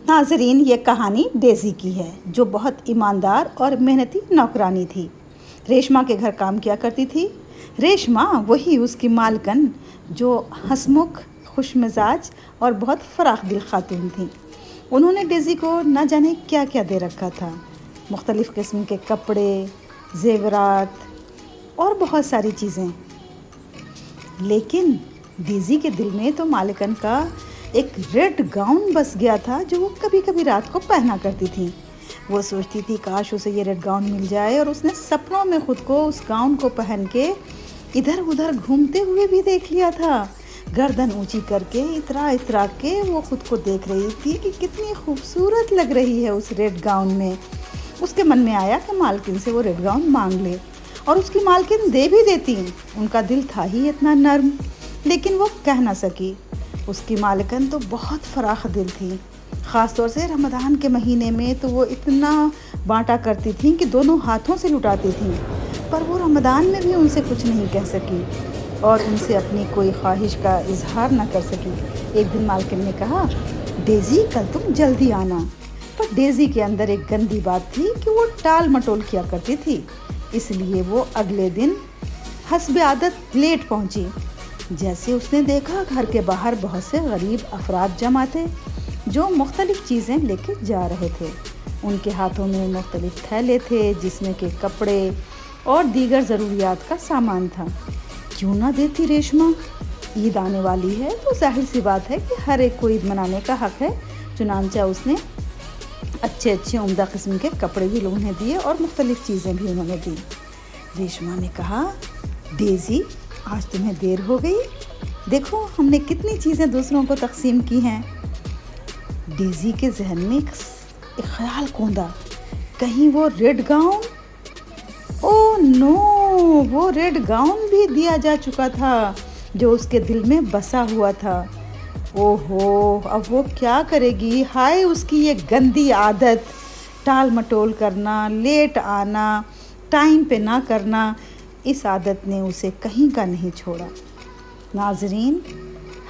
ناظرین، یہ کہانی ڈیزی کی ہے جو بہت ایماندار اور محنتی نوکرانی تھی۔ ریشما کے گھر کام کیا کرتی تھی۔ ریشما وہی اس کی مالکن جو ہنسمکھ، خوش مزاج اور بہت فراخ دل خاتون تھیں۔ انہوں نے ڈیزی کو نہ جانے کیا کیا دے رکھا تھا، مختلف قسم کے کپڑے، زیورات اور بہت ساری چیزیں۔ لیکن ڈیزی کے دل میں تو مالکن کا ایک ریڈ گاؤن بس گیا تھا جو وہ کبھی کبھی رات کو پہنا کرتی تھی۔ وہ سوچتی تھی کاش اسے یہ ریڈ گاؤن مل جائے، اور اس نے سپنوں میں خود کو اس گاؤن کو پہن کے ادھر ادھر گھومتے ہوئے بھی دیکھ لیا تھا۔ گردن اونچی کر کے اترا کے وہ خود کو دیکھ رہی تھی کہ کتنی خوبصورت لگ رہی ہے اس ریڈ گاؤن میں۔ اس کے من میں آیا کہ مالکن سے وہ ریڈ گاؤن مانگ لے، اور اس کی مالکن دے بھی دیتی۔ ان کا دل تھا ہی اتنا نرم، لیکن وہ کہہ نہ سکی۔ اس کی مالکن تو بہت فراخ دل تھی، خاص طور سے رمضان کے مہینے میں تو وہ اتنا بانٹا کرتی تھیں کہ دونوں ہاتھوں سے لٹاتی تھیں، پر وہ رمضان میں بھی ان سے کچھ نہیں کہہ سکی اور ان سے اپنی کوئی خواہش کا اظہار نہ کر سکی۔ ایک دن مالکن نے کہا، ڈیزی کل تم جلدی آنا۔ پر ڈیزی کے اندر ایک گندی بات تھی کہ وہ ٹال مٹول کیا کرتی تھی، اس لیے وہ اگلے دن حسب عادت لیٹ پہنچی۔ جیسے اس نے دیکھا گھر کے باہر بہت سے غریب افراد جمع تھے جو مختلف چیزیں لے کے جا رہے تھے۔ ان کے ہاتھوں میں مختلف تھیلے تھے جس میں کہ کپڑے اور دیگر ضروریات کا سامان تھا۔ کیوں نہ دیتی ریشما؟ عید آنے والی ہے تو ظاہر سی بات ہے کہ ہر ایک کو عید منانے کا حق ہے۔ چنانچہ اس نے اچھے عمدہ قسم کے کپڑے بھی انہیں دیے اور مختلف چیزیں بھی انہوں نے دی۔ ریشما نے کہا، ڈیزی آج تمہیں دیر ہو گئی، دیکھو ہم نے کتنی چیزیں دوسروں کو تقسیم کی ہیں۔ ڈیزی کے ذہن میں ایک خیال کوندا، کہیں وہ ریڈ گاؤن؟ او نو، وہ ریڈ گاؤن بھی دیا جا چکا تھا جو اس کے دل میں بسا ہوا تھا۔ اوہو، اب وہ کیا کرے گی؟ ہائے اس کی یہ گندی عادت، ٹال مٹول کرنا، لیٹ آنا، ٹائم پہ نہ کرنا، اس عادت نے اسے کہیں کا نہیں چھوڑا۔ ناظرین،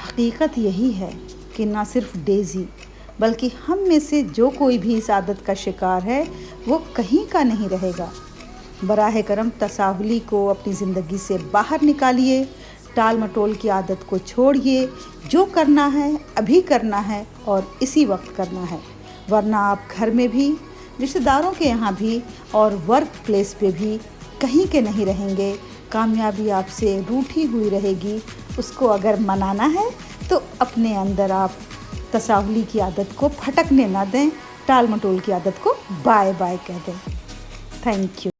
حقیقت یہی ہے کہ نہ صرف ڈیزی بلکہ ہم میں سے جو کوئی بھی اس عادت کا شکار ہے وہ کہیں کا نہیں رہے گا۔ براہ کرم تساہلی کو اپنی زندگی سے باہر نکالیے، ٹال مٹول کی عادت کو چھوڑیے۔ جو کرنا ہے ابھی کرنا ہے اور اسی وقت کرنا ہے، ورنہ آپ گھر میں بھی، رشتہ داروں کے یہاں بھی اور ورک پلیس پہ بھی کہیں کے نہیں رہیں گے۔ کامیابی آپ سے روٹھی ہوئی رہے گی۔ اس کو اگر منانا ہے تو اپنے اندر آپ تساہلی کی عادت کو پھٹکنے نہ دیں، ٹال مٹول کی عادت کو بائے بائے کہہ دیں۔ Thank you.